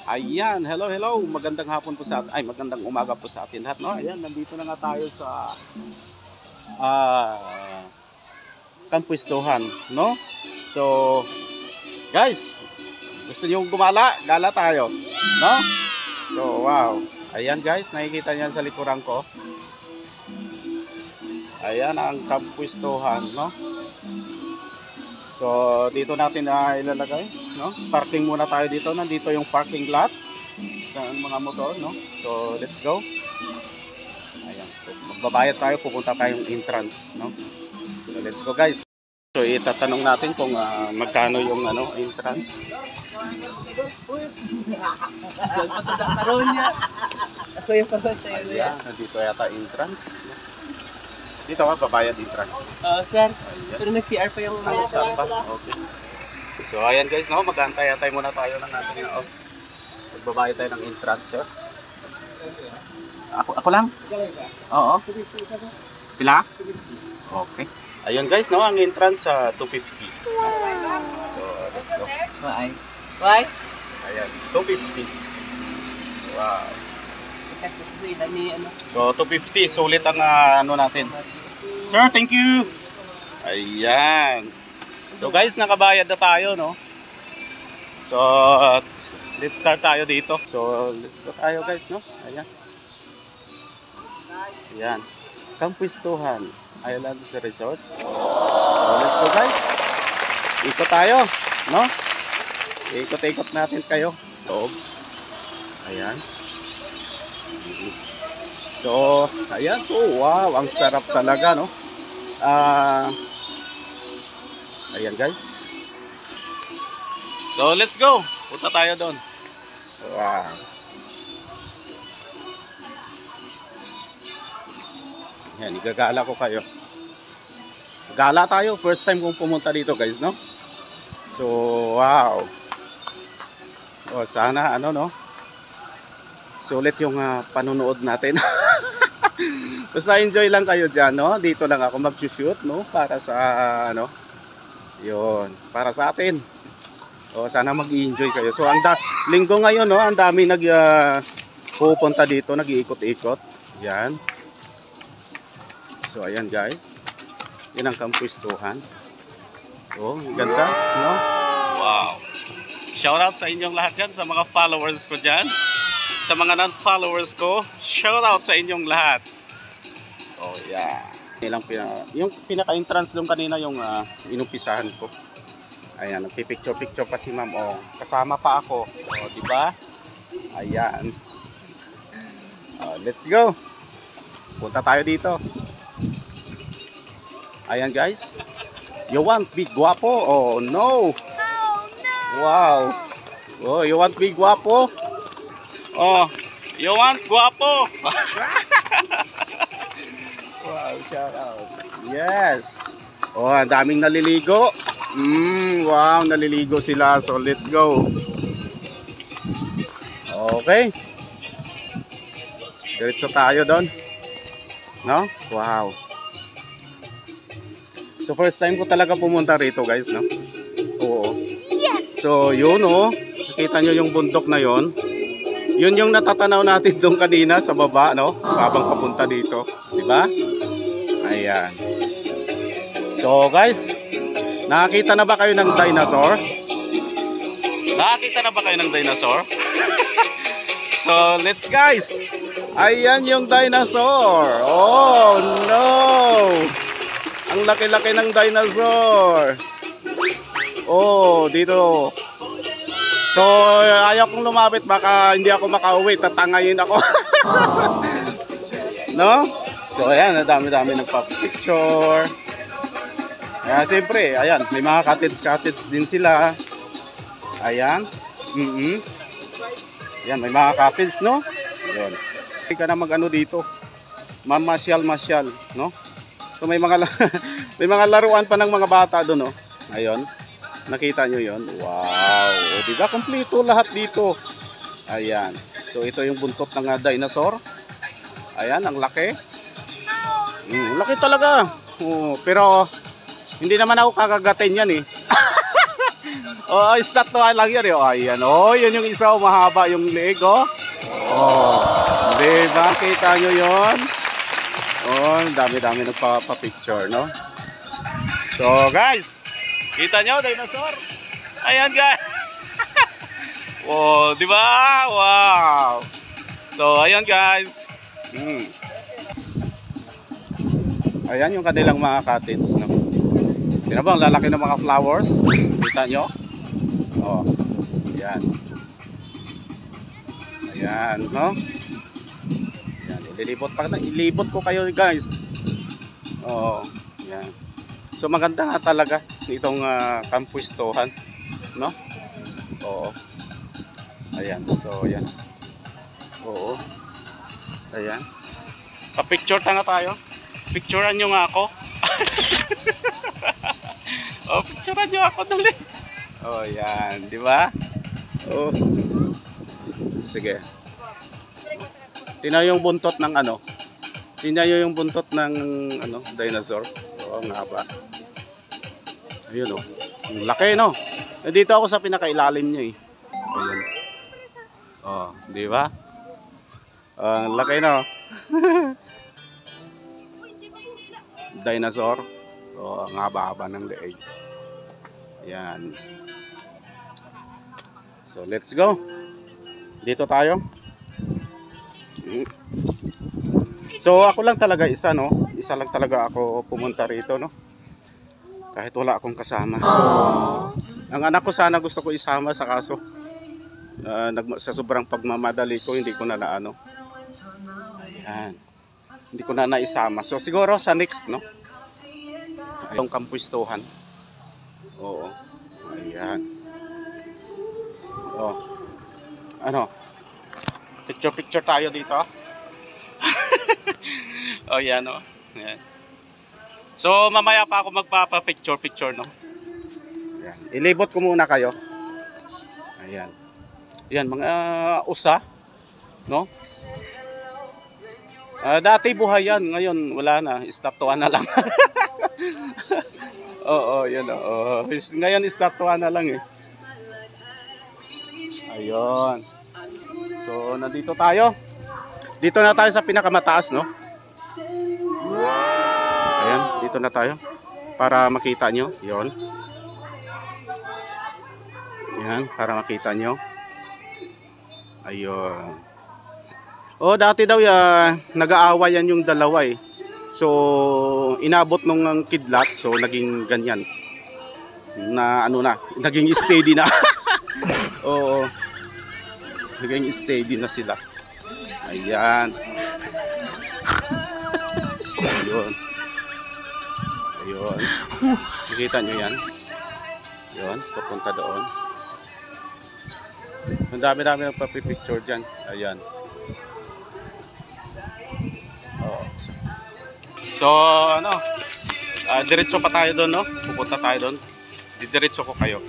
Ayan, hello, hello. Magandang hapon po sa atin. Ay, magandang umaga po sa atin lahat, no? Ayan, nandito na nga tayo sa Kampwistuhan, no? So, guys, gusto niyo gumala? Gala tayo, no? So, wow. Ayan, guys, nakikita niyan sa likuran ko. Ayan ang Kampwistuhan, no? So, dito natin ilalagay, no? Parking muna tayo dito. Nandito yung parking lot sa mga motor, no? So, let's go. Ayan. So, magbabayad tayo, pupunta tayong entrance, no? So, let's go, guys. So, itatanong natin kung magkano yung entrance. Ayan, nandito yata entrance. Dito ka, babayad entrance. Sir. Pero nag-CR pa yung mga saan pa? Okay. So, ayan guys, no? Mag-antay-antay muna tayo ng ating magbabayad tayo ng entrance, sir. Ako lang? Oo. Pila? Okay. Ayun guys, no? Ang entrance sa 250. So, let's go. Why? Ayan, 250. Wow. So, 250. Sulit ang natin. Sir, thank you. Ayan. So guys, nakabayad na tayo, no? So, let's start tayo dito. So, let's go tayo guys, no? Ayan. Ayan. Kampwistuhan Islands Resort. So, let's go guys. Ikot tayo, no? Ikot-ikot natin kayo. Loob. Ayan. So, ayan. So, wow. Ang sarap talaga, no? Ayan guys. So, let's go. Punta tayo doon. Wow. Ayan, igagala ko kayo. Gala tayo. First time kong pumunta dito guys, no? So, wow. O, sana, no? Sulit yung panunood natin. Basta enjoy lang kayo dyan, no? Dito lang ako mag-shoot, no? Para sa, yun, para sa atin. O, sana mag-enjoy kayo. So, linggo ngayon, no? Ang dami pupunta dito, nag-iikot-ikot. Yan. So, ayan guys. Yan ang Kampwistuhan. Oh, ganda, no? Wow. Shoutout sa inyong lahat dyan, sa mga followers ko dyan. Sa mga non-followers ko, shoutout sa inyong lahat. Oh, yeah. Yung pinaka-entrance doon kanina yung inumpisahan ko. Ayan, nagpipicture-picture pa si ma'am. Oh, kasama pa ako. Oh, di ba? Ayan. Let's go. Punta tayo dito. Ayan guys. You want big guwapo? Oh, no. Wow. Oh, you want big guwapo? Oh, you want guwapo? Wow, shout out. Yes. Oh, ang daming naliligo. Wow, naliligo sila. So, let's go. Okay. Diretso tayo doon. No? Wow. So, first time ko talaga pumunta rito, guys, no? Oo. Yes! So, yun, oh. Nakita nyo yung bundok na yon. Yun yung natatanaw natin doon kanina sa baba, no? Habang papunta dito. Diba? Ayan. So, guys, nakakita na ba kayo ng dinosaur? Nakakita na ba kayo ng dinosaur? So, let's guys. Ayan yung dinosaur. Oh, no. Ang laki-laki ng dinosaur. Oh, dito. So, ayaw kong lumapit. Baka hindi ako makauwi. Tatangayin ako. No? So, ayan. Dami-dami nagpa-picture. Ayan, siyempre. Ayan. May mga cottage din sila. Ayan. Ayan, may mga cottage, no? Ayan. Hindi ka na mag-ano dito. Mamasyal-masyal, no? So, may mga laruan pa ng mga bata doon, no? Ayun. Nakita nyo yun? Wow. O, diba? Kompleto lahat dito. Ayan. So, ito yung buntot ng dinosaur. Ayan, ang laki. Laki talaga. Pero, hindi naman ako kakagatin yan, eh. Oh, estatwa lang yan. Oh, ayan. Oh, yun yung isa. Mahaba yung leg. Oh. Oh. Diba? Kita nyo yun? Oh, dami-dami nagpapapicture, no? So, guys. Kita nyo, dinosaur? Ayan, guys. Oh, di ba? Wow. So, ayan, guys. Ayan yung kanilang mga cottage, no? Tingnan ba ang lalaki ng mga flowers? Kita nyo? Oh. Ayan. Ayan, no? Ayan, ilibot ko kayo, guys. Oh, ayan. So maganda nga talaga itong kampwistohan, no? Oo. Ayan, so ayan. Oo. Ayan. Pa-picture ta nga tayo. Picturean nyo nga ako. Oh, picturean nyo ako dali. Oh, ayan, di ba? Oh. Sige. Tingnan yung buntot ng ano. Tingnan nyo yung buntot ng ano, dinosaur. Oo, nga ba? Ayun, oh. Ang laki, no? Dito ako sa pinakailalim niya, eh. Ayan. Oh, di ba? Ang laki, no? Dinosaur. Oh, ang haba-haba ng leeg. Ayan. So, let's go. Dito tayo. So, ako lang talaga isa, no? Isa lang talaga ako pumunta rito, no? Kahit wala akong kasama. So, ang anak ko sana gusto ko isama sa kaso sa sobrang pagmamadali ko, hindi ko na naano. Ayan. Hindi ko na naisama. So, siguro sa next, no? Yung kampwistohan. Oo. Ayan. Oh. Ano? Picture tayo dito. Oh, yan, oh. Ayan. So, mamaya pa ako magpapa-picture, no? Ayan. Ilibot ko muna kayo. Ayan. Ayan, mga usa, no? Dati buhay yan, ngayon wala na, estatuan na lang. Oo, yan, oo. Ngayon estatuan na lang, eh. Ayun. So, nandito tayo. Dito na tayo sa pinakamataas, no? Ayan, dito na tayo. Para makita nyo. Yun. Ayan, para makita nyo. Ayun. Oh, dati daw nag-aaway yan yung dalawa, eh. So, inabot nung kidlat. So, naging ganyan. Na, ano na, naging steady na. Oo. Naging steady na sila. Ayan. Ayun. Ayun. Nakita nyo yan? Ayun, papunta doon. Ang dami-dami nagpapipicture dyan. Ayan. Oo. So, ano? Diretso pa tayo doon, no? Pupunta tayo doon. Diretso ko kayo.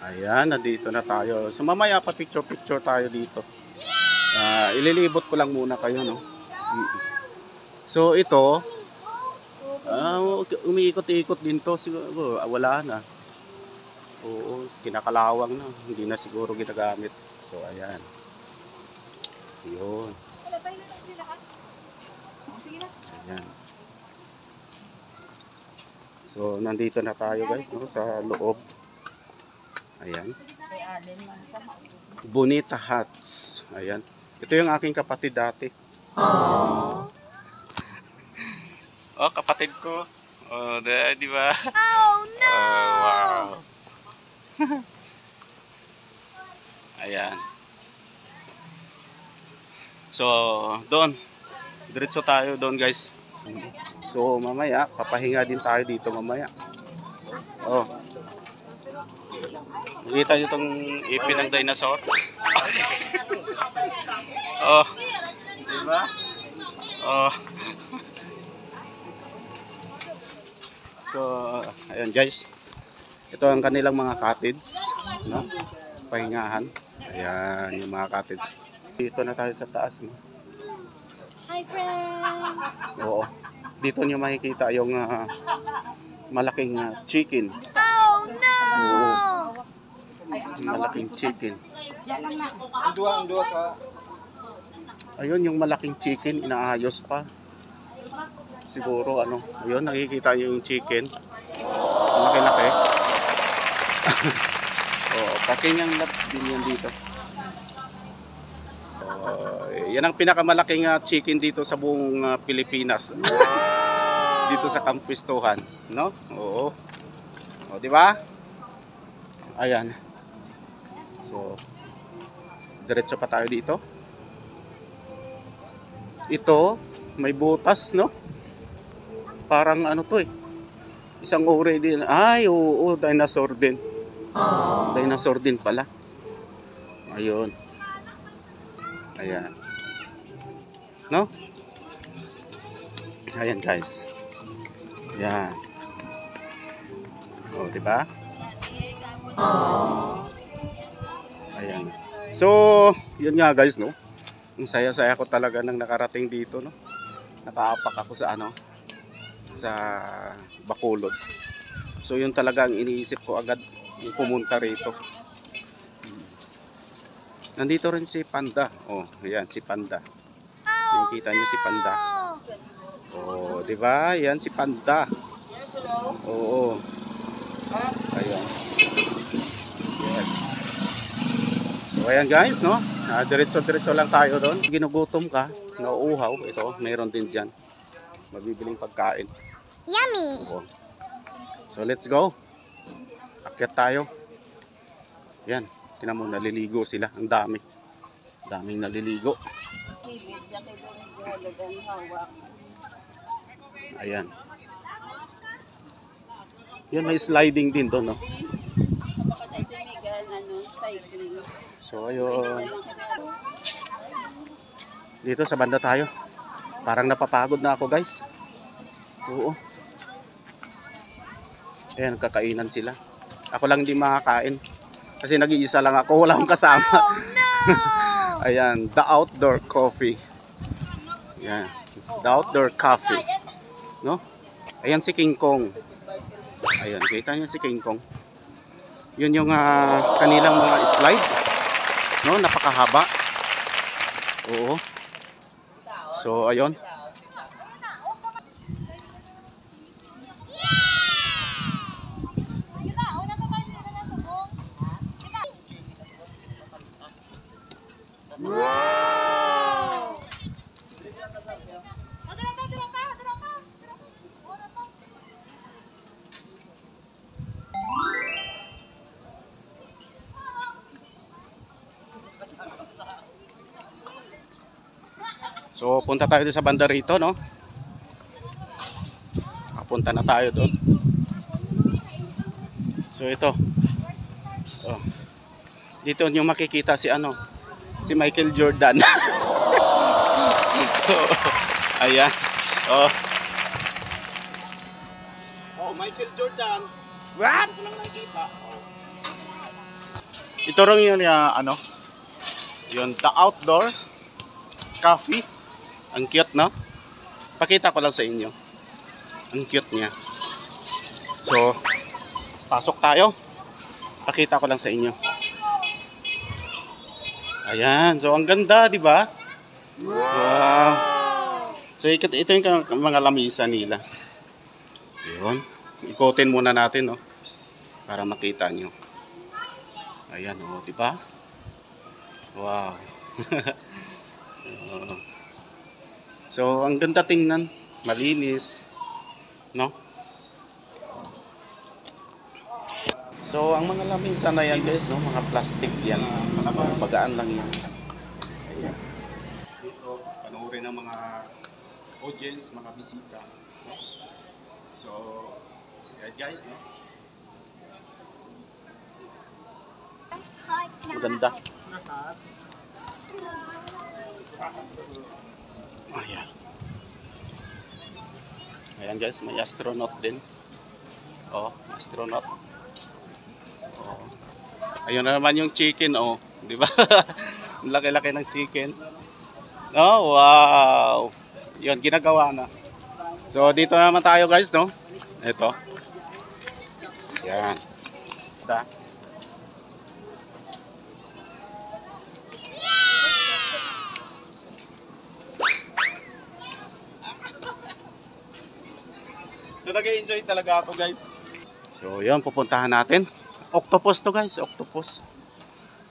Ayan, nandito na tayo. So mamaya pa picture tayo dito. Ililibot ko lang muna kayo, no? So ito, umiikot-ikot din to. Siguro, wala na. Oo, kinakalawang na. Hindi na siguro ginagamit. So ayan. Yun. Ayan. So nandito na tayo, guys, no? Sa loob. Ayan. Bonita Huts. Ayan. Ito yung aking kapatid dati. Oh, kapatid ko. Oh, di ba? Oh no. Wow. Ayan. So, doon. Diretso tayo doon, guys. So, mamaya papahinga din tayo dito mamaya. Oh. Nakita nyo itong ipin ng dinosaur? Oh, diba? Oh. So, ayan, guys. Ito ang kanilang mga cottage, no? Pahingahan. Ayan, yung mga cottage. Dito na tayo sa taas, no? Hi, friend! Oo. Dito niyo makikita yung malaking chicken. Oh, no! Oo. Malaking chicken. Ayun, yung malaking chicken, inaayos pa. Siguro, ano, ayun, nakikita niyo yung chicken. Laki-laki. Oo, pakinyang nuts din yan dito. Yan ang pinakamalaking chicken dito sa buong Pilipinas. Dito sa Kampistuhan, no? Oo. O, di ba? Ayan. So, diretso pa tayo dito. Ito, may butas, no? Parang ano to eh. Isang uri din. Ay, oo, dinosaur din. Dinosaur din pala. Ayun. Ayan. No? Ayan guys. Ayan. O, diba? Ayan. So, yun nga guys, no? Ang saya-saya ko talaga nang nakarating dito, no? Nakaapak ako sa ano? Sa Bacolod. So, yun talaga ang iniisip ko agad yung pumunta rito. Nandito rin si Panda. Oh, ayan si Panda. Nakikita niyo si Panda. Oh, 'di ba? Yan si Panda. Oo. Ayan. Yes. So ayan guys, no? Diretso-diretso lang tayo doon. Ginugutom ka, nauuhaw, ito, mayroon din diyan. Mabibiling pagkain. Yummy! Oo. So let's go. Akyat tayo. Yan, tingnan mo, naliligo sila. Ang dami. Daming naliligo. Ayan. Yan, may sliding din doon, no? So, ayun. Dito sa banda tayo. Parang napapagod na ako, guys. Oo. Ayan, kakainan sila. Ako lang hindi makakain. Kasi nag-iisa lang ako. Wala akong kasama. Oh, no! Ayan, the outdoor coffee. Ayan, the outdoor coffee. No? Ayan si King Kong. Ayan, kita niyo si King Kong. Yun yung kanilang mga slide. No, napakahaba. Oo. So, ayun. So, punta tayo sa banda rito, no? Punta na tayo doon. So, ito. Oh. Dito nyo makikita si ano? Si Michael Jordan. Ayan. Oh. Oh, Michael Jordan. What? Ko lang nakikita. Oh. Ito rin yun ano? Yun, the outdoor coffee. Ang cute, no? Pakita ko lang sa inyo. Ang cute niya. So, pasok tayo. Pakita ko lang sa inyo. Ayan. So, ang ganda, di ba? Wow. So, ito yung mga lamisa nila. Ayun. Ikotin muna natin, no? Para makita nyo. Ayan, oh, di ba? Wow. So, ang ganda tingnan. Malinis. No? So, ang mga lamisa na yan, guys, no? Mga plastic yan. Pagaan lang yan. Ayan. Dito, panoorin ng mga audience, mga bisita. No? So, ayan guys, no? Maganda. Ayan. Ayan guys, may astronaut din. Oh, astronaut. Oh. Ayun na naman yung chicken, oh. Di ba? Ang laki-laki ng chicken. Oh, wow. Yun, ginagawa na. So, dito naman tayo guys, no? Ito. Yan. Ito. So, nag-enjoy talaga ako guys. So, yun, pupuntahan natin. Octopus to guys, octopus.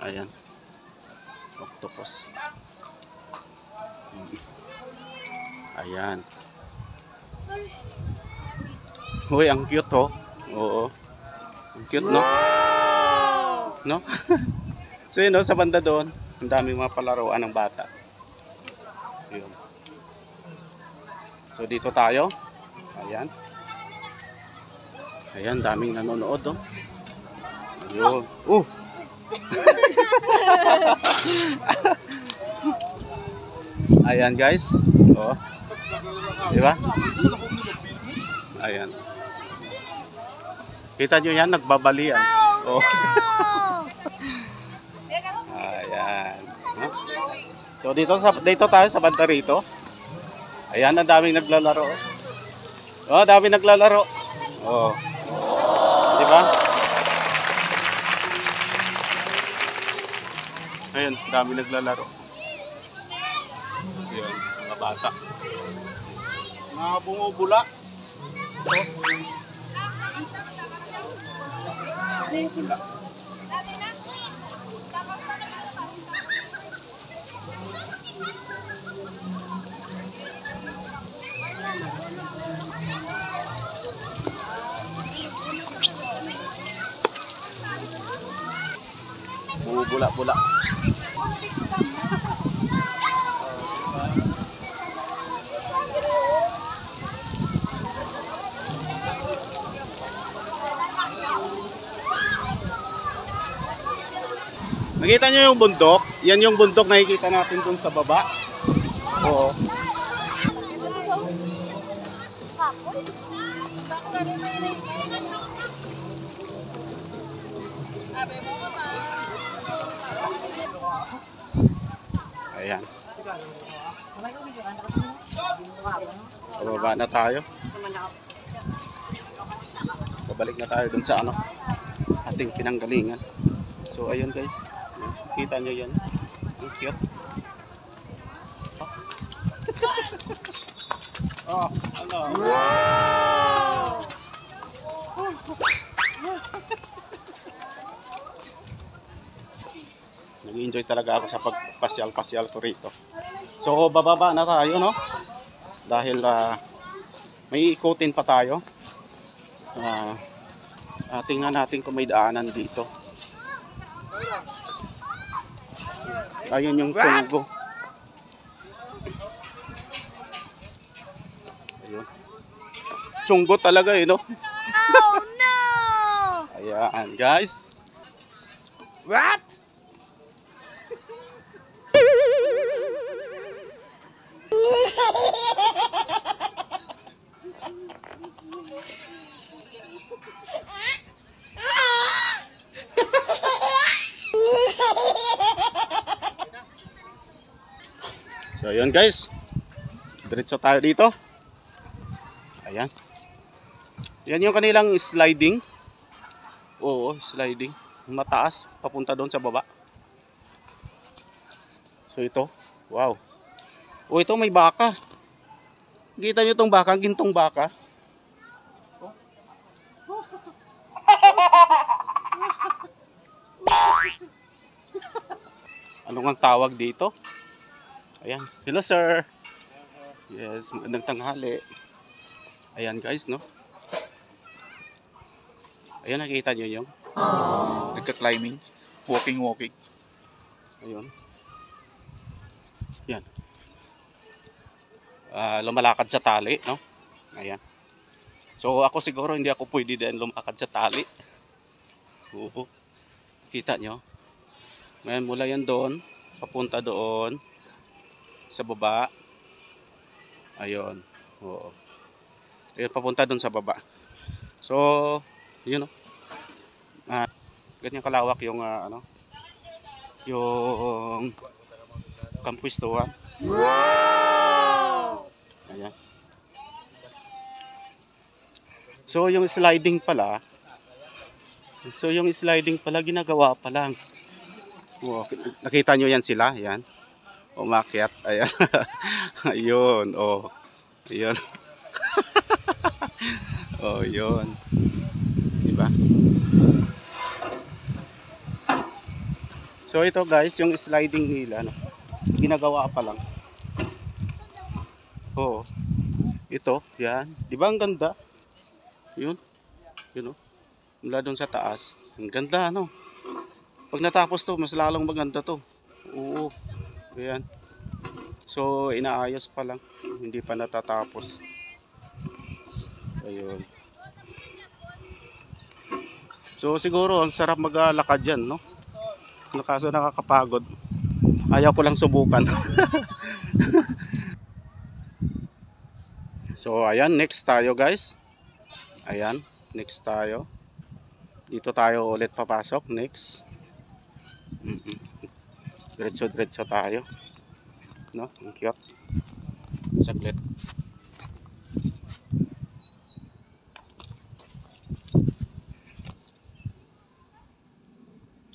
Ayan. Octopus. Ayan. Uy, ang cute oh. Oo. Ang cute no? No? So yun no, sa banda doon, ang daming mga palaruan ng bata. Yun. So dito tayo. Ayan. Ayan, daming nanonood oh. Ayun. Ayan guys. Oh. Di ba? Ayan. Kita nyo yan, nagbabalian. Oh. Ayan. So dito tayo sa banda rito. Ayan, ang daming naglalaro. Oh, daming naglalaro. Oh. Di ba? Ayun, daming naglalaro. Ayan, mga bata. Mga bumubula. Oh. Bumubula. Bumubula-bula. Nakita nyo yung bundok? Yan yung bundok na nakikita natin dun sa baba. Oo. Ayan. Pababa na tayo. Babalik na tayo dun sa ano, ating pinanggalingan. So ayun guys. Kita nyo yan. Ang cute. Oh, ano? Wow! Nag-enjoy talaga ako sa pagpasyal-pasyal ko rito. So bababa na tayo no? Dahil may ikutin pa tayo. Tingnan natin kung may daanan dito. Ayun yung sunggo. Ayun. Sunggo talaga eh, no? Oh no! Ayan, guys. What? So yun guys, diretso tayo dito. Ayan. Yan yung kanilang sliding. Oo, sliding. Mataas, papunta doon sa baba. So ito, wow. Oh, ito may baka. Kita nyo itong baka, gintong baka. Ano ang tawag dito? Ayan, hello sir. Yes, magandang tanghali. Ayan guys, no? Ayan, nakita nyo yung nagka-climbing, walking. Ayun. Yan. Lumalakad sa tali, no? Ayan. So ako siguro hindi ako pwede din lumakad sa tali. Oo. Kita nyo? Ngayon mula yan doon, papunta doon sa baba. Ayun. Oo. Ayun, papunta doon sa baba. So, yun o. Ganyan kalawak yung ano, yung kampwistuhan. Ayan. So yung sliding pala, ginagawa pa lang. Oh, nakita nyo yan sila, yan. Umakyat, ayan. Ayun, oh. Ayun. Oh, yun. Diba? So ito guys, yung sliding nila, no? Ginagawa pa lang. Oh. Ito, yan. Diba ang ganda? Yun. Yun, oh. Mula doon sa taas. Ang ganda, no? Pag natapos to, mas lalong maganda to. Oo. Ayan. So, inaayos pa lang. Hindi pa natatapos. Ayun. So, siguro, ang sarap maglakad dyan, no? Kaso nakakapagod. Ayaw ko lang subukan. So, ayan. Next tayo, guys. Ayan. Next tayo. Dito tayo ulit papasok. Next. Diretso tayo. No? Ang cute. Saglit.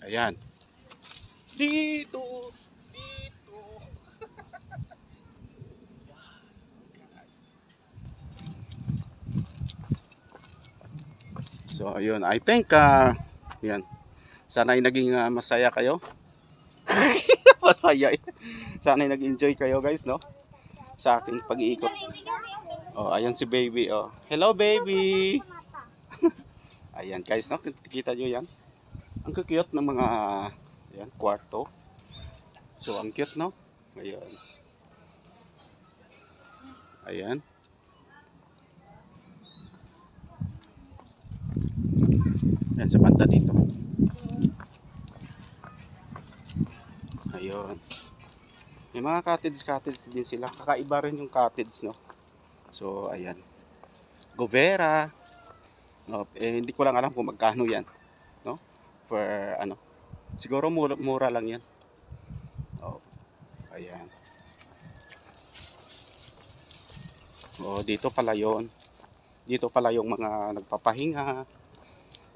Ayan. Dito. So, ayun. I think, yan. Sana ay naging masaya kayo. Masaya. Sana ay nag-enjoy kayo, guys, no? Sa aking pag-iikot. Oh, ayan si baby, oh. Hello, baby! Ayan, guys, no? Kita nyo yan? Ang cute ng mga, ayan, kwarto. So, ang cute, no? Ayan. Ayan. Yan sa banda dito. Ayun. May mga cottage din sila. Kakaiba rin yung cottage, no? So, ayan. Govera. No, hindi ko lang alam kung magkano yan. No? For, ano. Siguro mura lang yan. Oh, ayan. Oh, dito pala yon. Dito pala yung mga nagpapahinga.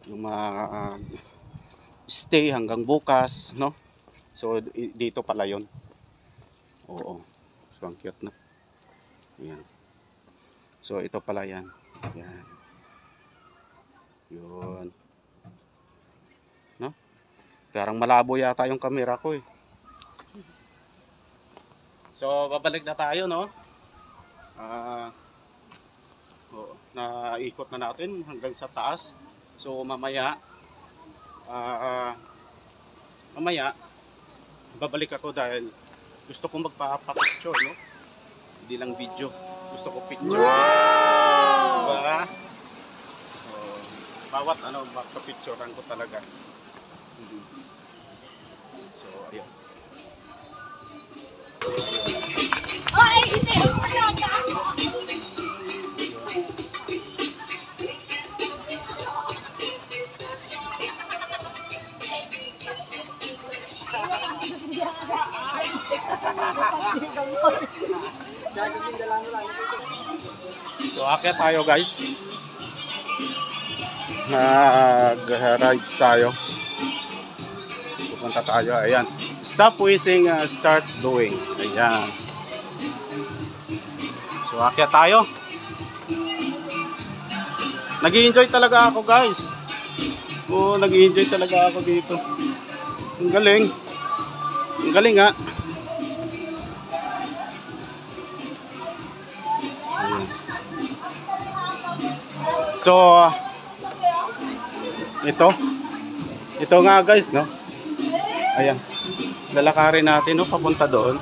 Yung mga stay hanggang bukas, no? So dito pala yon. Oo. So ang cute, na. Ayan. So ito pala yan. Ayan. Yun. No? Parang malabo yata yung camera ko, eh. So babalik na tayo, no? Naikot na natin hanggang sa taas. So mamaya babalik ako dahil gusto kong magpapapicture, no? Hindi lang video. Gusto ko picture. Wow! Diba? So, bawat magpapicturean ko talaga. So, ayun. Ay, hindi ako talaga. So akyat tayo, guys. Nag-rides tayo. Pupunta tayo. Ayan. Stop wishing, start doing. Ayan. So akyat tayo. Nag-i-enjoy talaga ako, guys. Oo, nag-i-enjoy talaga ako dito. Ang galing. Ang galing, ha. So, ito nga, guys, no? Ayan. Lalakarin natin, no? Papunta doon.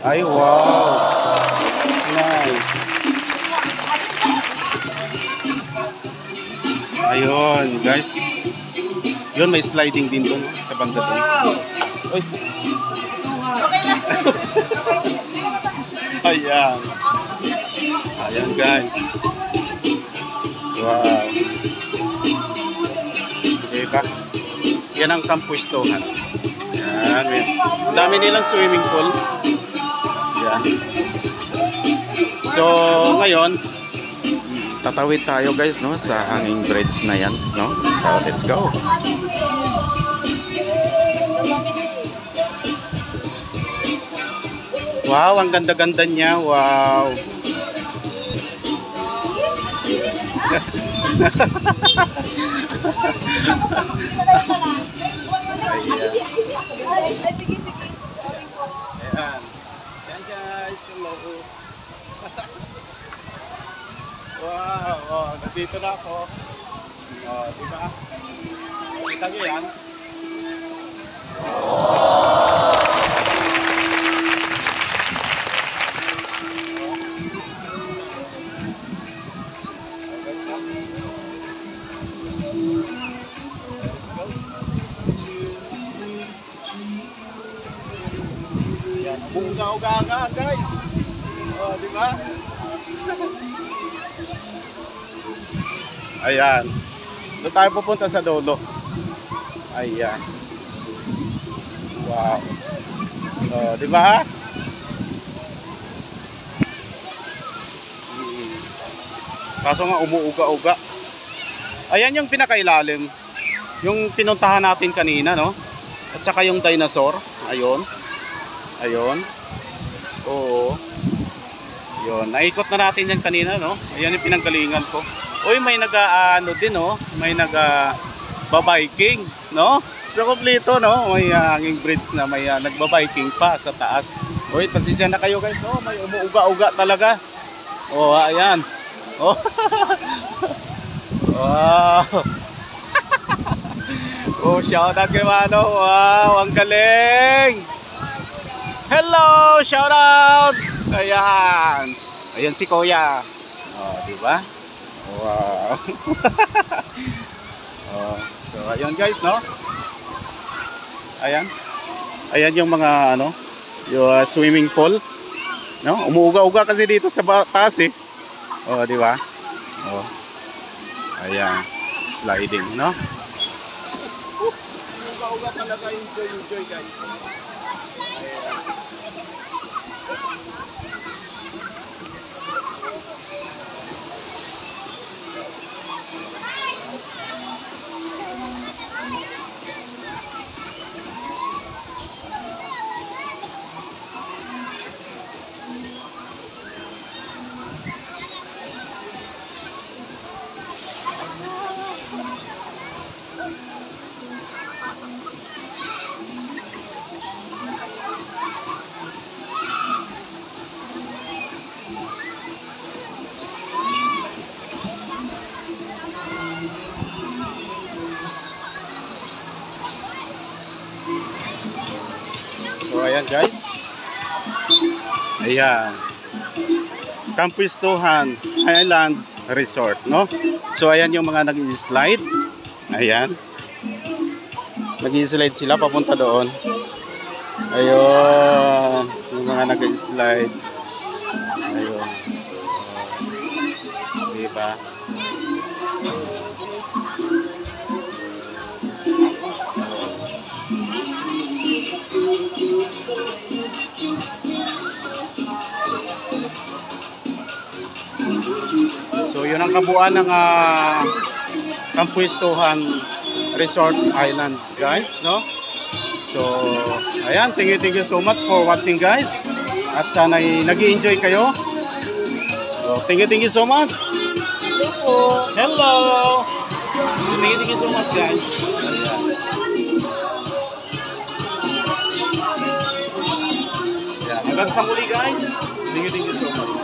Ay, wow. Nice. Ayun, guys. Yun, may sliding din doon, sa banda doon. Uy. Ayan. Ayan, guys. Wow. Diba? Yan ang kampwistuhan. Yan, ang dami nilang swimming pool. Yan. So, ngayon, tatawid tayo guys, no, sa hanging bridge na yan, no? So, let's go. Wow, ang ganda-ganda niya. Wow. Sige, sige. Sorry po. Ayan. Ayan guys, hello. Wow, oh, nandito na ako. Oh, di ba? Kita nyo yan? Yan, bunga-uga guys. Oh, di ba? Ayan. Doon tayo pupunta sa dulo. Ayan. Wow. Oh, di ba? Kaso nga umuuga-uga. Ayan yung pinakailalim. Yung pinuntahan natin kanina, no? At saka yung dinosaur. Ayun. Ayun. Oo. Yun. Naikot na natin yan kanina, no? Ayan yung pinanggalingan ko. Uy, may nag-ano din, no? May nag-babiking, no? So, kompleto, no? May hanging bridge na may nagbabiking pa sa taas. Uy, pasensya na kayo, guys, no? May umuuga-uga talaga. Oh, ayan. Oh. Wow. Oh, shout out kay Mano. Wow, ang galing. Hello, shout out. Ayan. Ayan si Kuya. Oh, di ba? Wow. Oh, so ayun guys, no? Ayan. Ayan yung mga ano, yung swimming pool, no? Umuuga-uga kasi dito sa taas eh. Oh, di ba? Oh. Ayan, sliding, no? Umuuga-uga talaga, enjoy guys. Ayan. So ayan guys. Ayan. Campuistuhan Highlands Resort, no? So ayan yung mga nag-slide. Ayan. Nag-slide sila papunta doon. Ayun. Yung mga nag-slide. Ayun. Diba? So yun ang kabuuan ng Campuistuhan Resorts Island guys, no? So ayan, thank you so much for watching guys. At sana nag-i-enjoy kayo. So, thank you so much. Hello. Thank you so much guys. Ayan. Hanggang sa muli guys. Thank you so much.